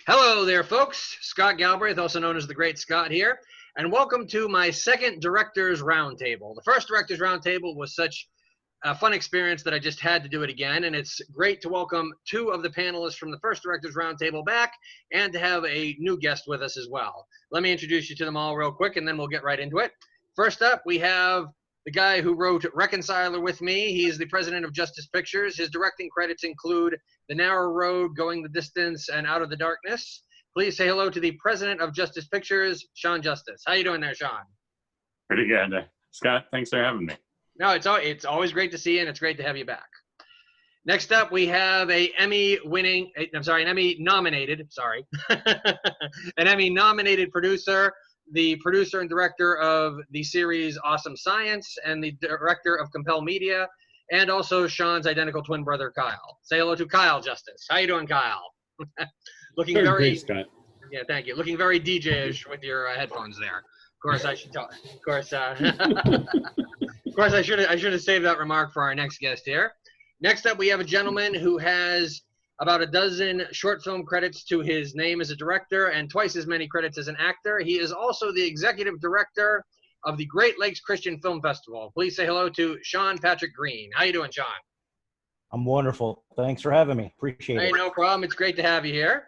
Hello there, folks. Scott Galbraith, also known as the Great Scott here, and welcome to my second Directors Roundtable. The first Directors Roundtable was such a fun experience that I just had to do it again, and it's great to welcome two of the panelists from the first Directors Roundtable back and to have a new guest with us as well. Let me introduce you to them all real quick, and then we'll get right into it. First up, we have the guy who wrote Reconciler with me. He is the president of Justice Pictures. His directing credits include The Narrow Road, Going the Distance, and Out of the Darkness. Please say hello to the president of Justice Pictures, Shawn Justice. How you doing there, Shawn? Pretty good. Scott, thanks for having me. No, it's always great to see you, and it's great to have you back. Next up, we have an Emmy-nominated producer, the producer and director of the series Awesome Science, and the director of Compel Media, and also Shawn's identical twin brother, Kyle. Say hello to Kyle Justice. How you doing, Kyle? Looking very great, Scott. Yeah, thank you. Looking very DJ-ish with your headphones there. Of course, I should talk. Of course, of course, I should have saved that remark for our next guest here. Next up, we have a gentleman who has about a dozen short film credits to his name as a director and twice as many credits as an actor. He is also the executive director of the Great Lakes Christian Film Festival. Please say hello to Shawn Patrick Greene. How you doing, Shawn? I'm wonderful. Thanks for having me. Appreciate it. No problem. It's great to have you here.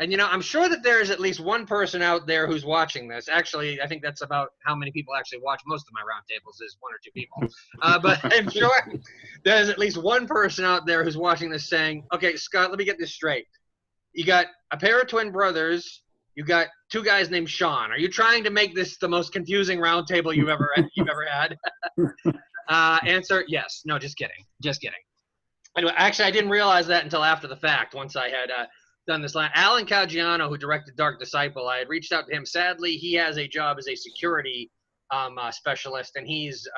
And, you know, I'm sure that there's at least one person out there who's watching this. Actually, I think that's about how many people actually watch most of my roundtables is one or two people. But I'm sure there's at least one person out there who's watching this saying, okay, Scott, let me get this straight. You got a pair of twin brothers. You got two guys named Shawn. Are you trying to make this the most confusing roundtable you've ever had? Answer, yes. No, just kidding. Just kidding. Anyway, actually, I didn't realize that until after the fact, once I had done this line. Alan Caggiano, who directed Dark Disciple, I had reached out to him. Sadly, he has a job as a security specialist, and he's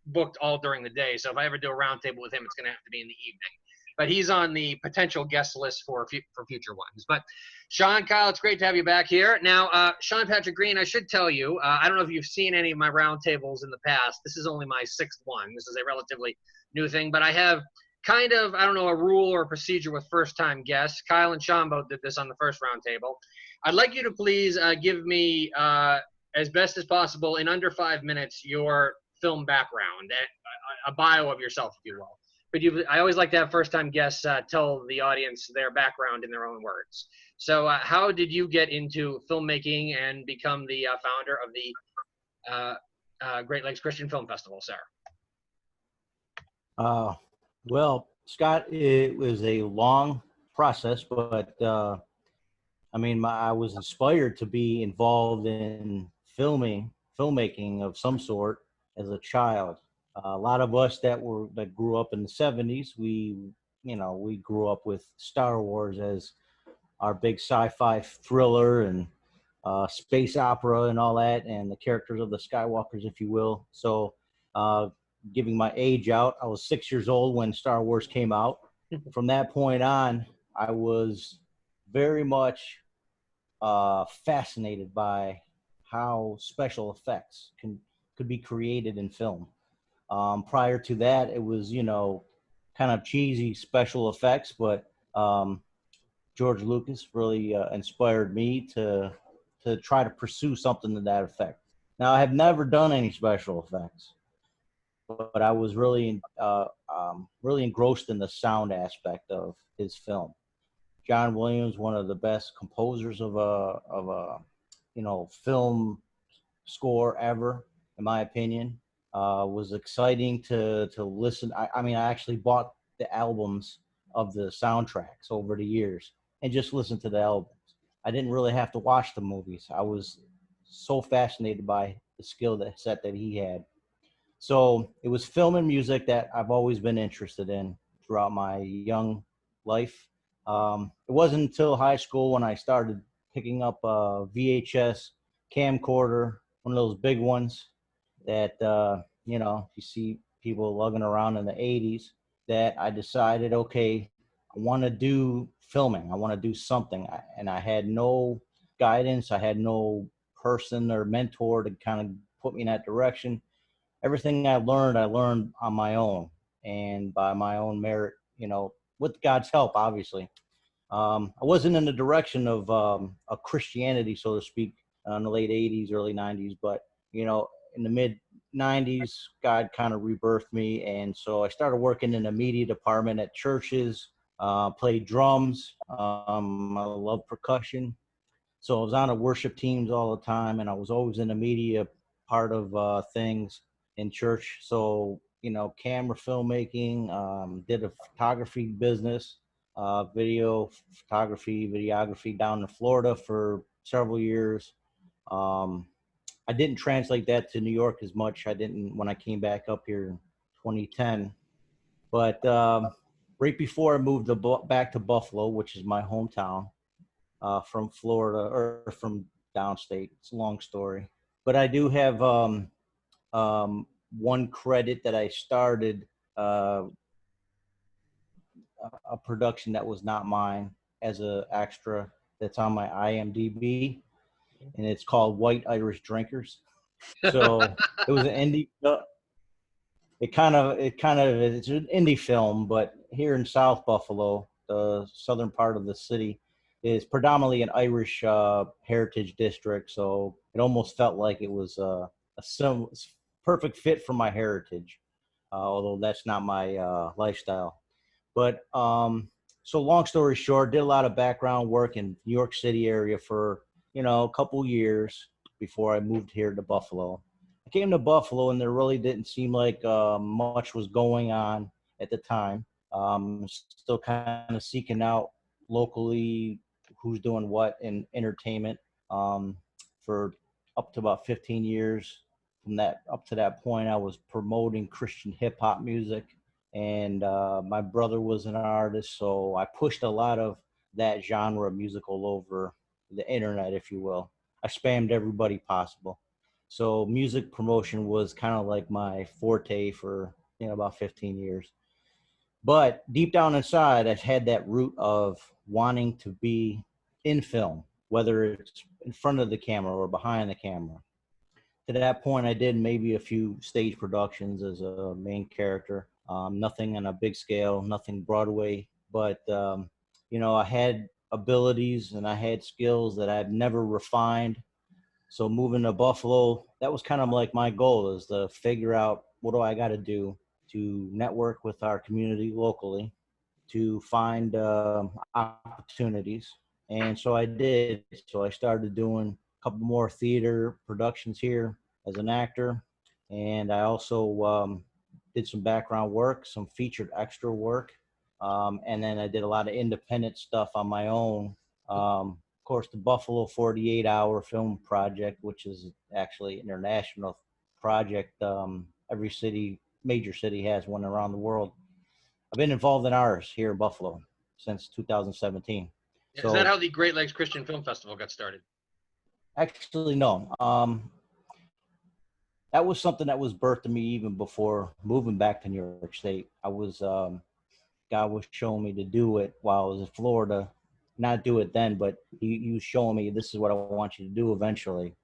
booked all during the day. So if I ever do a roundtable with him, it's going to have to be in the evening. But he's on the potential guest list for future ones. But Shawn, Kyle, it's great to have you back here. Now, Shawn Patrick Greene, I should tell you, I don't know if you've seen any of my roundtables in the past. This is only my sixth one. This is a relatively new thing, but I have kind of, I don't know, a rule or a procedure with first-time guests. Kyle and Shawn both did this on the first roundtable. I'd like you to please give me, as best as possible, in under 5 minutes, your film background, a bio of yourself, if you will. But I always like to have first-time guests tell the audience their background in their own words. So how did you get into filmmaking and become the founder of the Great Lakes Christian Film Festival, sir? Well, Scott, it was a long process, but I mean, I was inspired to be involved in filmmaking of some sort as a child. A lot of us that grew up in the 70s, we grew up with Star Wars as our big sci-fi thriller and space opera and all that, and the characters of the Skywalkers, if you will. So, giving my age out, I was 6 years old when Star Wars came out. From that point on, I was very much fascinated by how special effects could be created in film. Prior to that, it was, kind of cheesy special effects, but George Lucas really inspired me to try to pursue something to that effect. Now, I have never done any special effects, but I was really engrossed in the sound aspect of his film. John Williams, one of the best composers of a film score ever, in my opinion. Was exciting to listen. I mean, I actually bought the albums of the soundtracks over the years and just listened to the albums. I didn't really have to watch the movies. I was so fascinated by the skill set that he had. So it was film and music that I've always been interested in throughout my young life. It wasn't until high school when I started picking up a VHS camcorder, one of those big ones that, you see people lugging around in the 80s, that I decided, okay, I want to do filming. I want to do something. And I had no guidance. I had no person or mentor to kind of put me in that direction. Everything I learned on my own and by my own merit, with God's help, obviously. I wasn't in the direction of a Christianity, so to speak, in the late 80s, early 90s. But, you know, in the mid 90s, God kind of rebirthed me. And so I started working in the media department at churches, played drums. I love percussion. So I was on the worship teams all the time, and I was always in the media part of things in church. So, you know, camera filmmaking, did a photography business, video photography, videography down in Florida for several years. Um, I didn't translate that to New York as much. I didn't when I came back up here in 2010. But right before I moved back to Buffalo, which is my hometown, from Florida or from downstate. It's a long story, but I do have one credit that I started uh, a production that was not mine as a extra that's on my IMDb, and it's called White Irish Drinkers. So it was an indie. It's an indie film, but here in South Buffalo, the southern part of the city, is predominantly an Irish heritage district. So it almost felt like it was perfect fit for my heritage, although that's not my lifestyle. But so long story short, did a lot of background work in New York City area for, you know, a couple years before I moved here to Buffalo. I came to Buffalo and there really didn't seem like much was going on at the time. Still kind of seeking out locally who's doing what in entertainment for up to about 15 years. From that up to that point, I was promoting Christian hip hop music, and my brother was an artist, so I pushed a lot of that genre of musical over the internet, if you will. I spammed everybody possible. So music promotion was kind of like my forte for, you know, about 15 years. But deep down inside, I've had that root of wanting to be in film, whether it's in front of the camera or behind the camera. To that point, I did maybe a few stage productions as a main character. Nothing on a big scale, nothing Broadway, but you know, I had abilities and I had skills that I've never refined. So moving to Buffalo, that was kind of like my goal, is to figure out what do I got to do to network with our community locally, to find opportunities. And so I did. So I started doing a couple more theater productions here as an actor. And I also did some background work, some featured extra work. And then I did a lot of independent stuff on my own. Of course, the Buffalo 48-hour film project, which is actually an international project. Every city, major city has one around the world. I've been involved in ours here in Buffalo since 2017. Is that So how the Great Lakes Christian Film Festival got started? actually, no. That was something that was birthed in me even before moving back to New York State. God was showing me to do it while I was in Florida. Not do it then, but he was showing me this is what I want you to do eventually.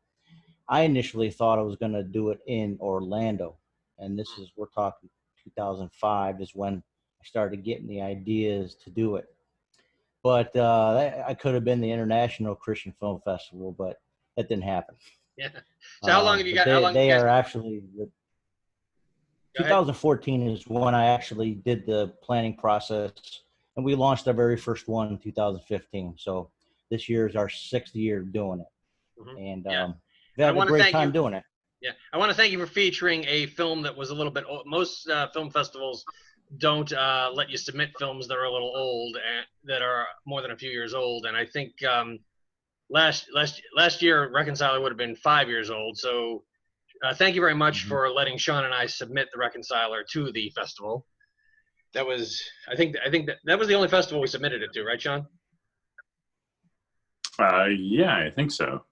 I initially thought I was going to do it in Orlando. And this is, we're talking 2005 is when I started getting the ideas to do it. But I could have been the International Christian Film Festival, but that didn't happen. Yeah. So how long have you got? They are actually, Go ahead. 2014 is when I actually did the planning process, and we launched our very first one in 2015. So this year is our 6th year doing it. Mhm. And Yeah. we I had a wanna great thank time you. doing it. Yeah, I want to thank you for featuring a film that was a little bit old. Most film festivals don't let you submit films that are a little old and that are more than a few years old. And I think last year Reconciler would have been 5 years old. So thank you very much Mhm. for letting Shawn and I submit the Reconciler to the festival. That was, I think that was the only festival we submitted it to, right, Shawn? Yeah, I think so.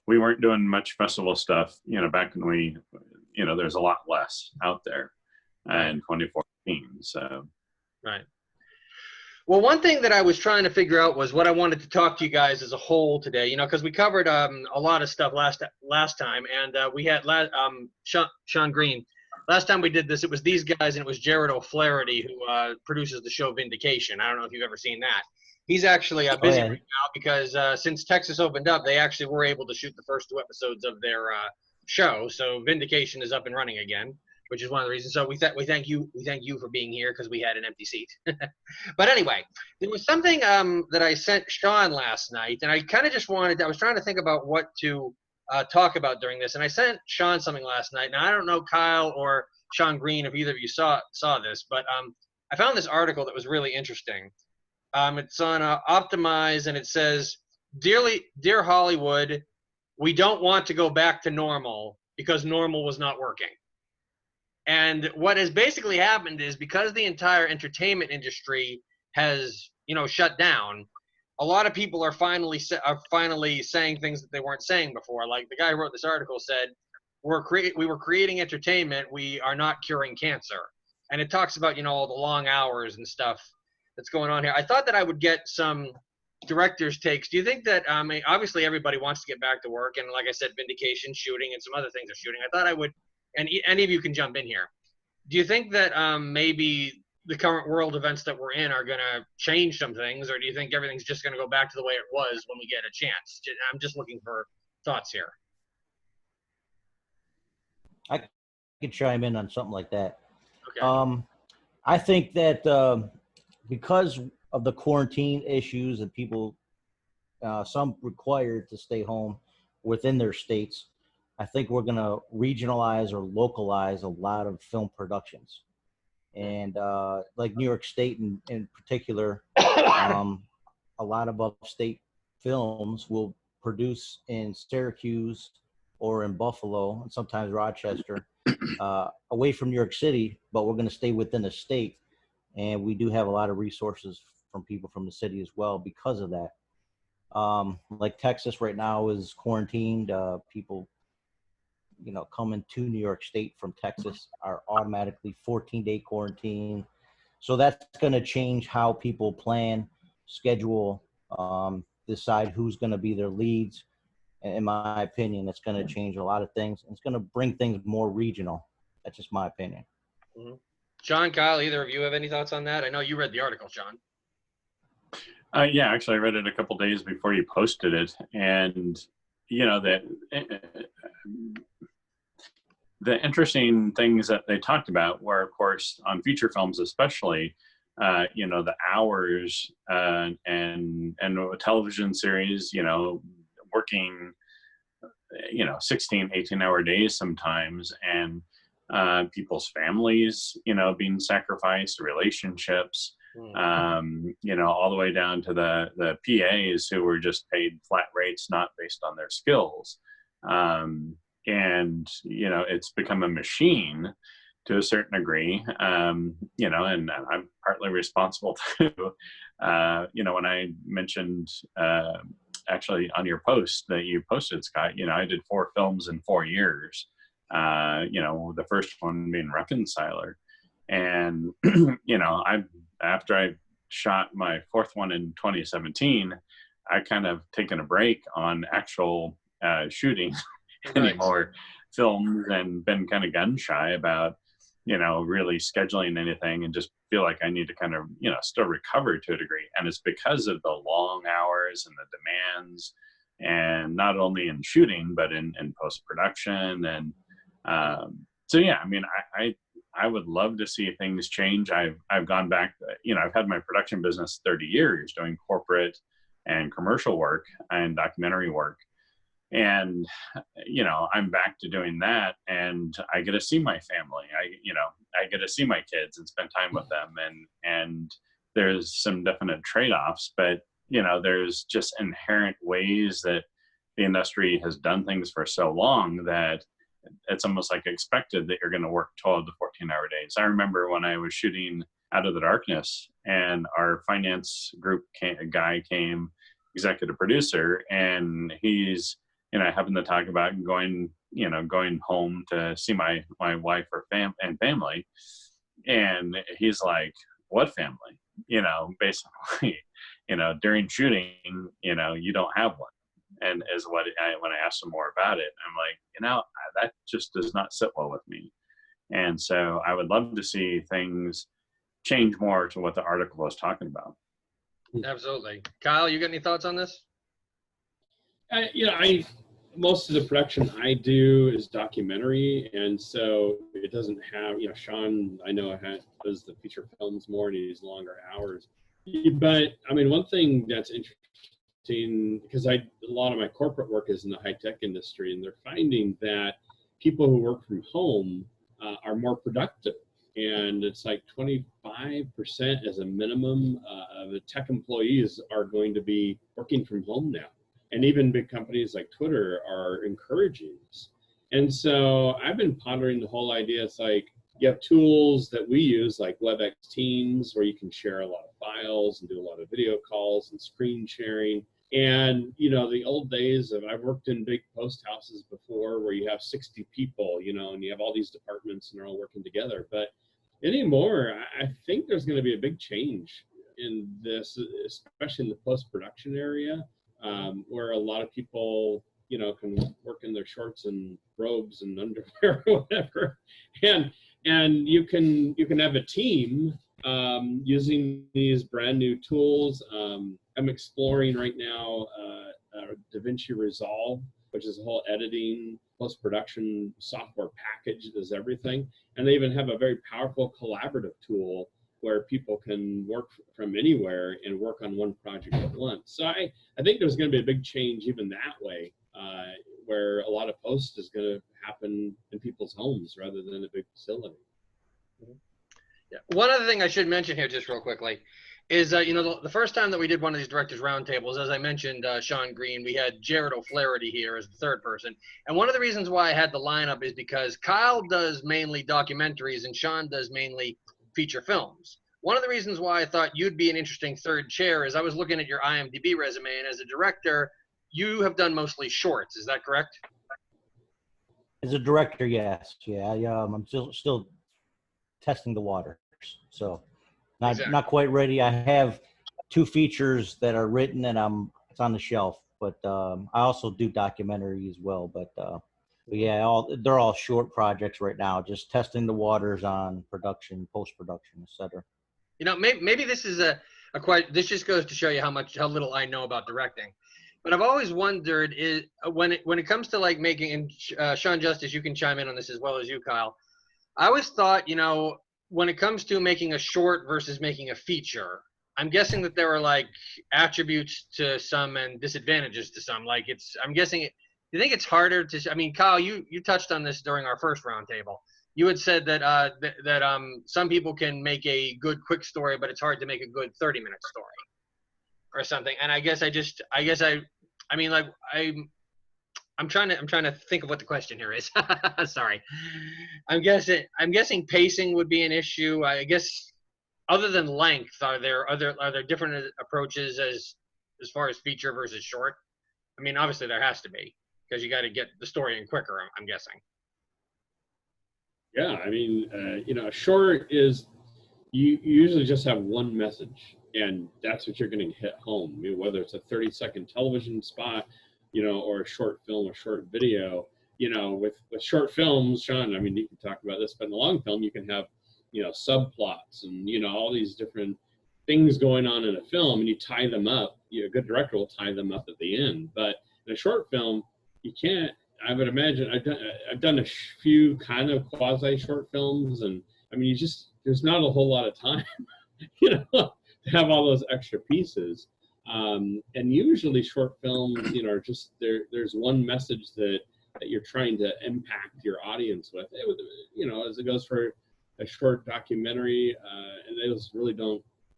We weren't doing much festival stuff, you know, back when there's a lot less out there in 2014. So, Right. Well, one thing that I was trying to figure out was what I wanted to talk to you guys as a whole today, you know, because we covered a lot of stuff last time, and we had Shawn Greene. last time we did this, it was these guys, and it was Jared O'Flaherty, who produces the show Vindication. I don't know if you've ever seen that. He's actually busy right now because since Texas opened up, they actually were able to shoot the first 2 episodes of their show. So Vindication is up and running again, which is one of the reasons. So we thank you for being here because we had an empty seat. But anyway, there was something that I sent Shawn last night, and I kind of just I was trying to think about what to talk about during this, and I sent Shawn something last night. Now I don't know Kyle or Shawn Greene if either of you saw this, but I found this article that was really interesting. It's on Optimize, and it says, Dear Hollywood, we don't want to go back to normal because normal was not working. And what has basically happened is because the entire entertainment industry has, shut down, a lot of people are finally saying things that they weren't saying before. Like the guy who wrote this article said, we were creating entertainment, we are not curing cancer. And it talks about, all the long hours and stuff that's going on here. I thought that I would get some directors' takes. Do you think that, obviously everybody wants to get back to work, and like I said, Vindication, shooting, and some other things are shooting. I thought I would, and any of you can jump in here. Do you think that maybe the current world events that we're in are going to change some things, or do you think everything's just going to go back to the way it was when we get a chance? I'm just looking for thoughts here. I could chime in on something like that. Okay. I think that because of the quarantine issues and people, some required to stay home within their states, I think we're going to regionalize or localize a lot of film productions. And like New York State in particular, a lot of upstate films will produce in Syracuse or in Buffalo and sometimes Rochester, away from New York City, but we're going to stay within the state. And we do have a lot of resources from people from the city as well because of that. Like Texas right now is quarantined. People, coming to New York State from Texas are automatically 14-day quarantine. So that's going to change how people plan, schedule, decide who's going to be their leads. In my opinion, it's going to change a lot of things. It's going to bring things more regional. That's just my opinion. Mm-hmm. Shawn, Kyle, either of you have any thoughts on that? I know you read the article, Shawn. Yeah, actually, I read it a couple days before you posted it, and that the interesting things that they talked about were, of course, on feature films, especially, the hours and a television series, working, 16, 18-hour days sometimes, and people's families, being sacrificed, relationships, all the way down to the PAs who were just paid flat rates, not based on their skills. And, it's become a machine to a certain degree, and I'm partly responsible too. When I mentioned, actually on your post that you posted, Scott, I did 4 films in 4 years. The first one being Reconciler. And, after I shot my 4th one in 2017, I kind of taken a break on actual shooting anymore films and been kind of gun shy about, really scheduling anything, and just feel like I need to kind of, still recover to a degree. And it's because of the long hours and the demands, and not only in shooting, but in post-production. And so, yeah, I would love to see things change. I've gone back, I've had my production business 30 years doing corporate and commercial work and documentary work. And, I'm back to doing that, and I get to see my family. I get to see my kids and spend time with them. And there's some definite trade-offs, but, there's just inherent ways that the industry has done things for so long that it's almost like expected that you're going to work 12 to 14-hour days. I remember when I was shooting Out of the Darkness, and our finance group guy came, executive producer, and he's, having to talk about going home to see my wife or family. And he's like, what family? Basically, during shooting, you don't have one. And as when I asked him more about it, I'm like, that just does not sit well with me. And so I would love to see things change more to what the article was talking about. Absolutely. Kyle, you got any thoughts on this? Most of the production I do is documentary, and so it doesn't have, Shawn, I know does the feature films more and he's longer hours. But I mean, one thing that's interesting, because a lot of my corporate work is in the high tech industry, and they're finding that people who work from home are more productive. And it's like 25% as a minimum of the tech employees are going to be working from home now. And even big companies like Twitter are encouraging this. And so I've been pondering the whole idea. It's like you have tools that we use like WebEx Teams where you can share a lot of files and do a lot of video calls and screen sharing. And, the old days of, I've worked in big post houses before where you have 60 people, and you have all these departments and they're all working together. But anymore, I think there's going to be a big change in this, especially in the post-production area. Where a lot of people, can work in their shorts and robes and underwear or whatever, and you can have a team using these brand new tools. I'm exploring right now DaVinci Resolve, which is a whole editing post-production software package that does everything, and they even have a very powerful collaborative tool where people can work from anywhere and work on one project at once. So I think there's going to be a big change even that way, where a lot of post is going to happen in people's homes rather than a big facility. Yeah. One other thing I should mention here just real quickly is, the first time that we did one of these directors roundtables, as I mentioned, Shawn Greene, we had Jared O'Flaherty here as the third person. And one of the reasons why I had the lineup is because Kyle does mainly documentaries and Shawn does mainly feature films. One of the reasons why I thought you'd be an interesting third chair is I was looking at your IMDb resume, and as a director, you have done mostly shorts. Is that correct? As a director, yes. Yeah, I'm still testing the waters, so not quite ready. I have 2 features that are written, and it's on the shelf. But I also do documentary as well. But yeah, they're all short projects right now, just testing the waters on production, post-production, etc. Maybe this is this just goes to show you how little I know about directing. But I've always wondered is when it comes to like making, and Shawn Justice, you can chime in on this as well as you, Kyle. I always thought, when it comes to making a short versus making a feature, I'm guessing that there are like attributes to some and disadvantages to some. Like I'm guessing. You think it's harder to? I mean, Kyle, you touched on this during our first roundtable. You had said that some people can make a good quick story, but it's hard to make a good 30-minute story or something. And I'm trying to think of what the question here is. Sorry. I'm guessing pacing would be an issue. I guess other than length, are there different approaches as far as feature versus short? I mean, obviously there has to be, because you got to get the story in quicker, I'm guessing. Yeah, I mean, a short is you usually just have one message, and that's what you're going to hit home. I mean, whether it's a 30-second television spot, or a short film or short video, with short films, Shawn, I mean, you can talk about this, but in a long film, you can have, subplots and, all these different things going on in a film, and you tie them up. A good director will tie them up at the end. But in a short film, you can't. I would imagine I've done a few kind of quasi short films, and I mean, there's not a whole lot of time, to have all those extra pieces. And usually short films, are just there's one message that you're trying to impact your audience with. As it goes for a short documentary, and those really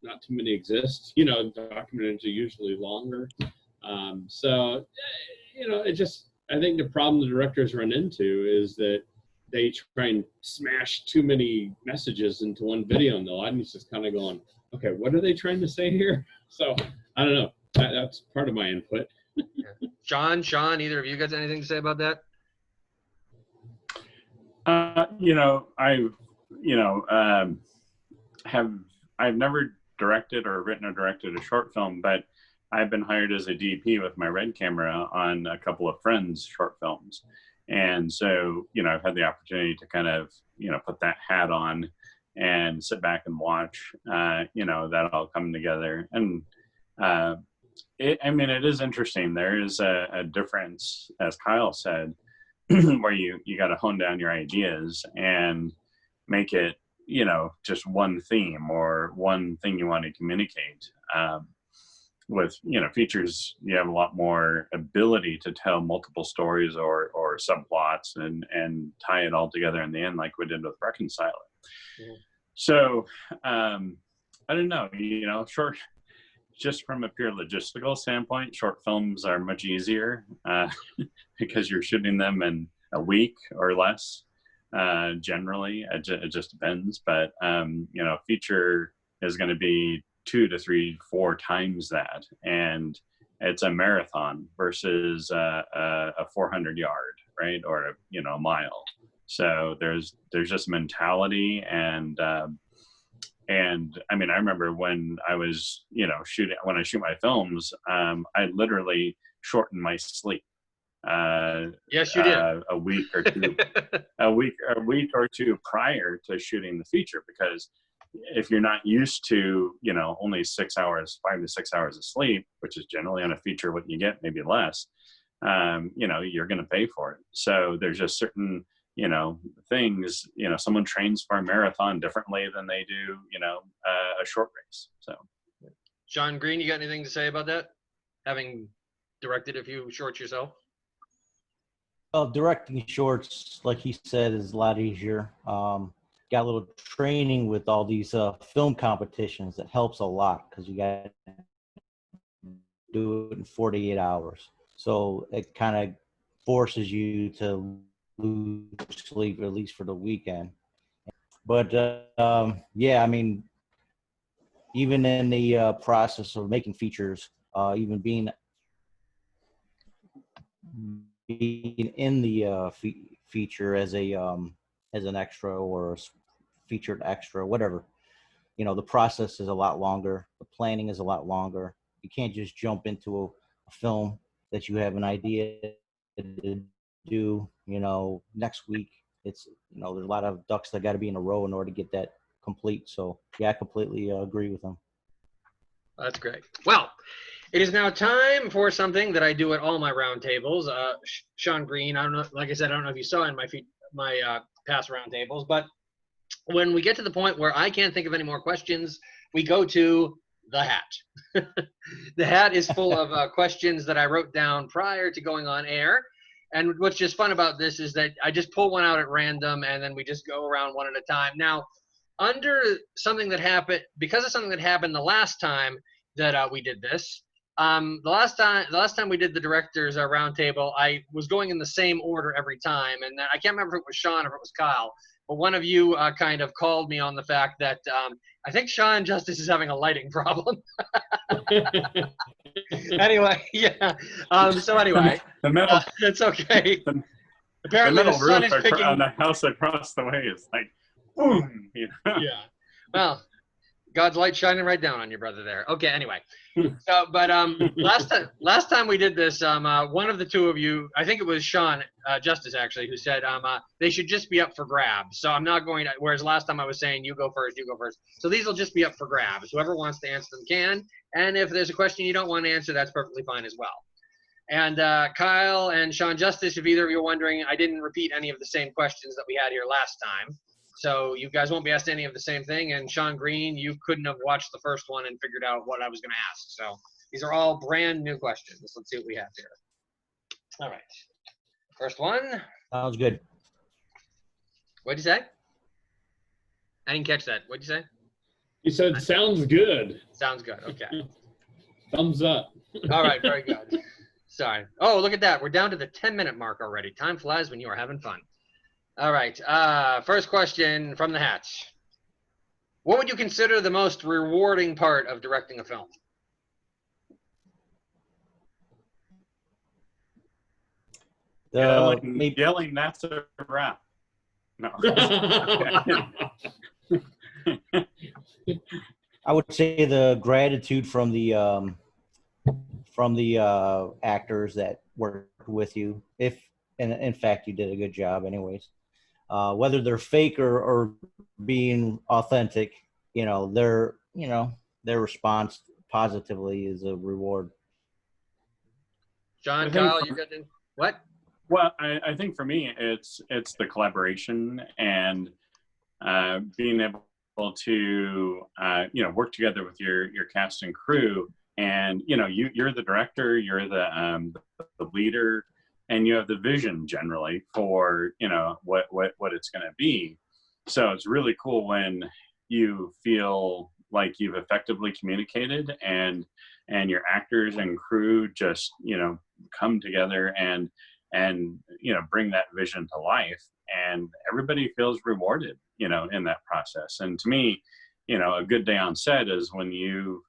not too many exist. Documentaries are usually longer. I think the problem the directors run into is that they try and smash too many messages into one video, and the audience is kind of going, okay, what are they trying to say here? So I don't know. That's part of my input. Shawn, either of you got anything to say about that? I've never directed or written or directed a short film, but I've been hired as a DP with my Red camera on a couple of friends' short films. And so, you know, I've had the opportunity to kind of, you know, put that hat on and sit back and watch, you know, that all come together. And I mean, it is interesting. There is a difference, as Kyle said, where you got to hone down your ideas and make it, you know, just one theme or one thing you want to communicate. With, you know, features, you have a lot more ability to tell multiple stories or subplots and tie it all together in the end, like we did with Reconcile It. Yeah. So I don't know, you know, just from a pure logistical standpoint, short films are much easier because you're shooting them in a week or less. Generally, it just depends. But you know, feature is going to be 2 to 3, 4 times that, and it's a marathon versus a 400 yard, right, or you know, a mile. So there's just mentality and I mean, I remember when I was, you know, when I shoot my films, I literally shortened my sleep. Yes, you did. A week or two, a week or two prior to shooting the feature, because if you're not used to, you know, only 6 hours, 5 to 6 hours of sleep, which is generally on a feature what you get, maybe less, you know, you're going to pay for it. So there's just certain, you know, things, you know, someone trains for a marathon differently than they do, you know, a short race. So, Shawn Greene, you got anything to say about that? Having directed a few shorts yourself? Well, directing shorts, like he said, is a lot easier. Got a little training with all these film competitions that helps a lot because you got to do it in 48 hours. So it kind of forces you to lose sleep, at least for the weekend. But yeah, I mean, even in the process of making features, even being in the feature as an extra or a featured extra, whatever, you know, the process is a lot longer. The planning is a lot longer. You can't just jump into a film that you have an idea to do, you know, next week. It's, you know, there's a lot of ducks that got to be in a row in order to get that complete. So yeah, I completely agree with them. That's great. Well, it is now time for something that I do at all my roundtables. Shawn Greene, I don't know, like I said, I don't know if you saw in my past roundtables, but when we get to the point where I can't think of any more questions, we go to the hat. The hat is full of questions that I wrote down prior to going on air. And what's just fun about this is that I just pull one out at random and then we just go around one at a time. Now, under something that happened, because of something that happened the last time that we did this, the last time we did the directors roundtable, I was going in the same order every time, and I can't remember if it was Shawn or if it was Kyle, but one of you kind of called me on the fact that I think Shawn Justice is having a lighting problem. Anyway, yeah. So anyway, it's okay. Apparently, the sun is picking on the house across the way. It's like, boom. You know? Yeah. Well, God's light shining right down on your brother there. Okay. Anyway, so but last time we did this, one of the two of you, I think it was Shawn Justice actually, who said they should just be up for grabs. So I'm not going to. Whereas last time I was saying you go first. So these will just be up for grabs. Whoever wants to answer them can. And if there's a question you don't want to answer, that's perfectly fine as well. And Kyle and Shawn Justice, if either of you are wondering, I didn't repeat any of the same questions that we had here last time. So you guys won't be asked any of the same thing. And Shawn Greene, you couldn't have watched the first one and figured out what I was going to ask. So these are all brand new questions. Let's see what we have here. All right. First one. Sounds good. What'd you say? I didn't catch that. What'd you say? He said, sounds good. Sounds good. Okay. Thumbs up. All right. Very good. Sorry. Oh, look at that. We're down to the 10-minute mark already. Time flies when you are having fun. All right. First question from the hatch. What would you consider the most rewarding part of directing a film? Yelling, that's a wrap. No. I would say the gratitude from the actors that work with you. If and in fact, you did a good job anyways. Whether they're fake or being authentic, their response positively is a reward. John, Kyle, you got what? Well, I think for me, it's the collaboration and being able to work together with your cast and crew, and you're the director, you're the leader, and you have the vision generally for what it's going to be. So it's really cool when you feel like you've effectively communicated, and your actors and crew just come together and bring that vision to life, and everybody feels rewarded in that process. And to me, a good day on set is when you've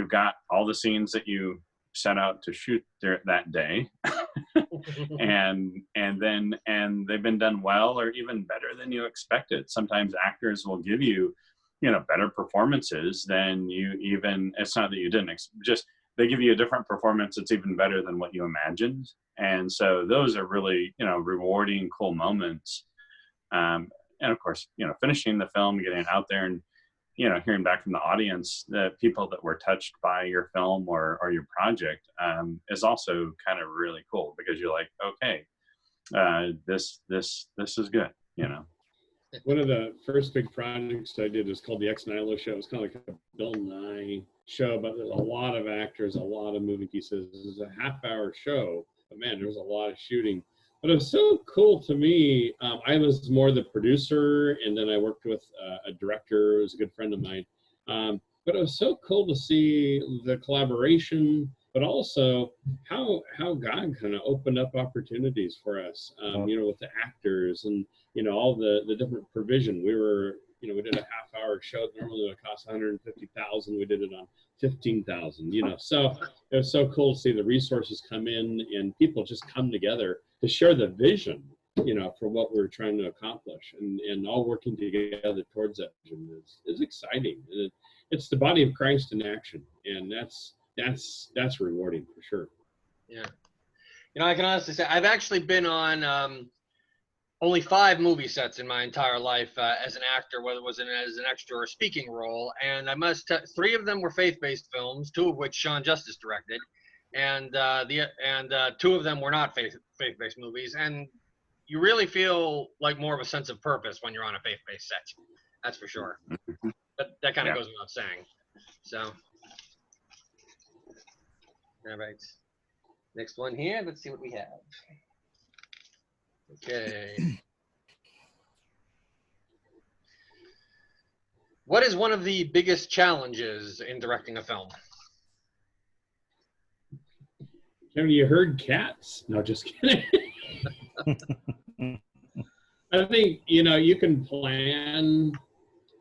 got all the scenes that you set out to shoot that day and they've been done well or even better than you expected. Sometimes actors will give you better performances than it's not that you didn't just they give you a different performance that's even better than what you imagined. And so those are really rewarding, cool moments. And of course finishing the film, getting it out there, and hearing back from the audience, the people that were touched by your film or your project, is also kind of really cool, because you're like, okay, this is good. One of the first big projects I did was called the Ex Nihilo Show. It's kind of like a Bill Nye show, but there's a lot of actors, a lot of moving pieces. This is a half-hour show, but man, there was a lot of shooting. But it was so cool to me. I was more the producer, and then I worked with a director who was a good friend of mine. But it was so cool to see the collaboration, but also how God kind of opened up opportunities for us, with the actors and, all the different provision. We did a half-hour show that normally would cost $150,000. We did it on $15,000, so it was so cool to see the resources come in and people just come together to share the vision, for what we're trying to accomplish, and all working together towards that vision is exciting. It's the body of Christ in action, and that's rewarding for sure. Yeah. I can honestly say I've actually been on only 5 movie sets in my entire life as an actor, whether it was as an extra or speaking role. And I must 3 of them were faith-based films, 2 of which Shawn Justice directed, and 2 of them were not faith-based movies. And you really feel like more of a sense of purpose when you're on a faith-based set. That's for sure. But that kind of goes without saying. So, all right. Next one here. Let's see what we have. Okay. What is one of the biggest challenges in directing a film? Have you heard cats? No, just kidding. I think, you can plan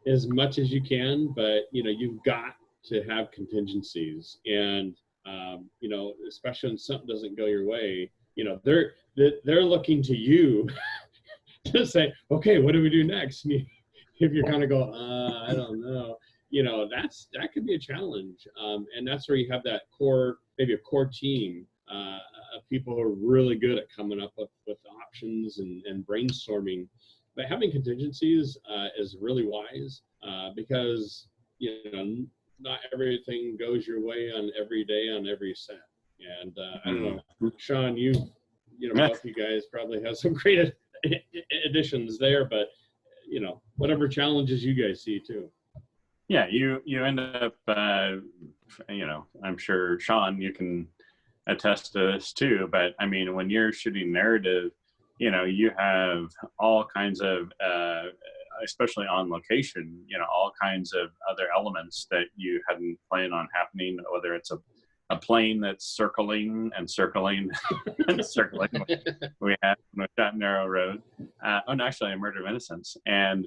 as much as you can, but, you've got to have contingencies. And, especially when something doesn't go your way, they're looking to you to say, okay, what do we do next? And if you're kind of go, I don't know, that could be a challenge. And that's where you have that maybe a core team of people who are really good at coming up with options and brainstorming. But having contingencies is really wise, because, not everything goes your way on every day on every set. And I don't know, Shawn, both you guys probably have some great additions there, but whatever challenges you guys see too. Yeah, you end up, I'm sure Shawn, you can attest to this too. But I mean, when you're shooting narrative, you have all kinds of, especially on location, all kinds of other elements that you hadn't planned on happening, whether it's a plane that's circling and circling and circling. We shot Narrow Road. Actually, A Murder of Innocence. And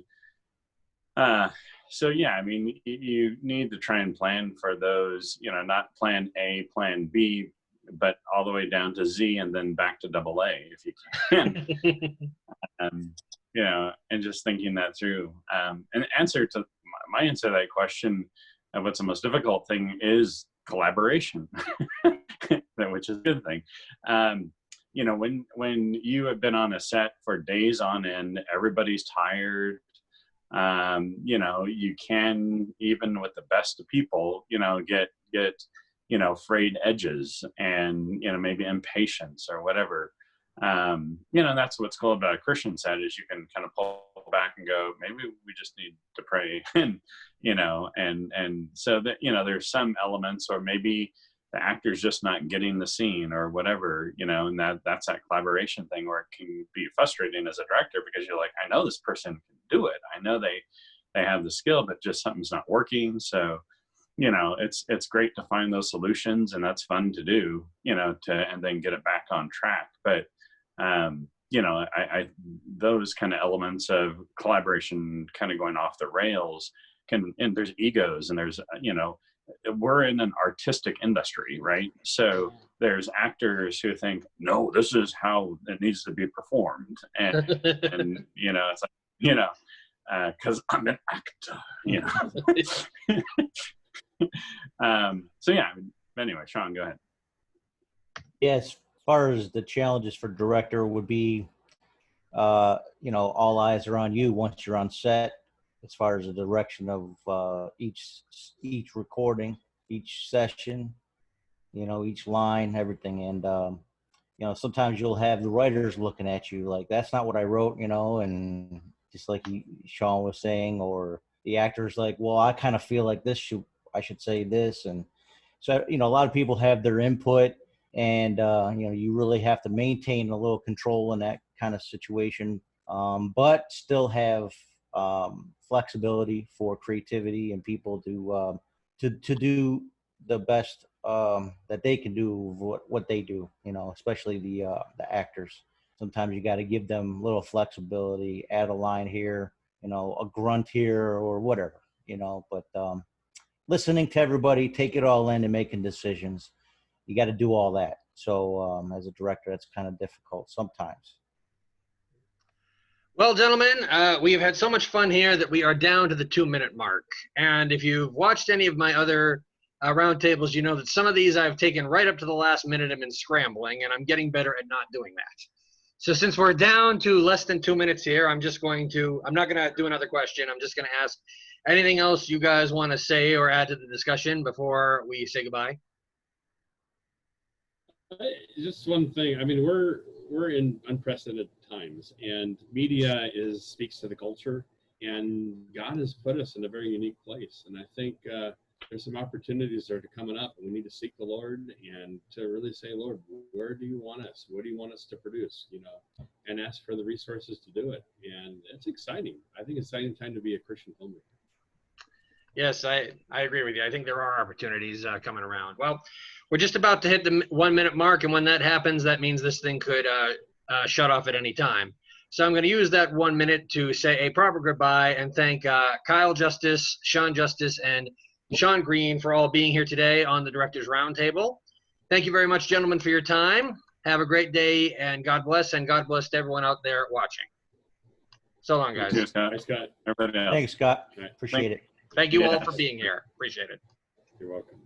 so, yeah, I mean, you need to try and plan for those, not plan A, plan B, but all the way down to Z and then back to AA if you can. And just thinking that through. And my answer to that question of what's the most difficult thing is collaboration, which is a good thing. you know, when you have been on a set for days on end, everybody's tired. You know, you can, even with the best of people, you know, get you know, frayed edges and, you know, maybe impatience or whatever. You know, that's what's cool about a Christian set is you can kind of pull back and go, maybe we just need to pray, and you know, and so that, you know, there's some elements, or maybe the actor's just not getting the scene or whatever, you know, and that's that collaboration thing where it can be frustrating as a director, because you're like, I know this person can do it, I know they have the skill, but just something's not working. So, you know, it's great to find those solutions, and that's fun to do, you know, and then get it back on track. But you know, I those kind of elements of collaboration kind of going off the rails and there's egos, and there's, you know, we're in an artistic industry, right? So there's actors who think, no, this is how it needs to be performed, and you know, it's like, you know, because I'm an actor, you know. So yeah. Anyway, Shawn, go ahead. Yes. As far as the challenges for director would be, you know, all eyes are on you once you're on set, as far as the direction of each recording, each session, you know, each line, everything. And, you know, sometimes you'll have the writers looking at you like, that's not what I wrote, you know, and just like Shawn was saying, or the actor's like, well, I kind of feel like I should say this. And so, you know, a lot of people have their input, and, you know, you really have to maintain a little control in that kind of situation, but still have flexibility for creativity and people to do the best that they can do what they do, you know, especially the actors. Sometimes you got to give them a little flexibility, add a line here, you know, a grunt here or whatever, you know, but listening to everybody, take it all in and making decisions. You got to do all that. So as a director, that's kind of difficult sometimes. Well, gentlemen, we have had so much fun here that we are down to the 2-minute mark. And if you've watched any of my other roundtables, you know that some of these I've taken right up to the last minute and been scrambling, and I'm getting better at not doing that. So since we're down to less than 2 minutes here, I'm not going to do another question. I'm just going to ask anything else you guys want to say or add to the discussion before we say goodbye. Just one thing. I mean, we're in unprecedented times, and media speaks to the culture, and God has put us in a very unique place. And I think there's some opportunities that are coming up, and we need to seek the Lord and to really say, Lord, where do you want us? What do you want us to produce? You know, and ask for the resources to do it. And it's exciting. I think it's an exciting time to be a Christian filmmaker. Yes, I agree with you. I think there are opportunities coming around. Well, we're just about to hit the 1 minute mark, and when that happens, that means this thing could shut off at any time. So I'm going to use that 1 minute to say a proper goodbye and thank Kyle Justice, Shawn Justice, and Shawn Greene for all being here today on the Directors Roundtable. Thank you very much, gentlemen, for your time. Have a great day, and God bless to everyone out there watching. So long, guys. Thanks, Scott. Thanks, Scott. Everybody else. Thanks, Scott. Right. Appreciate it. Thank you all for being here. Appreciate it. You're welcome.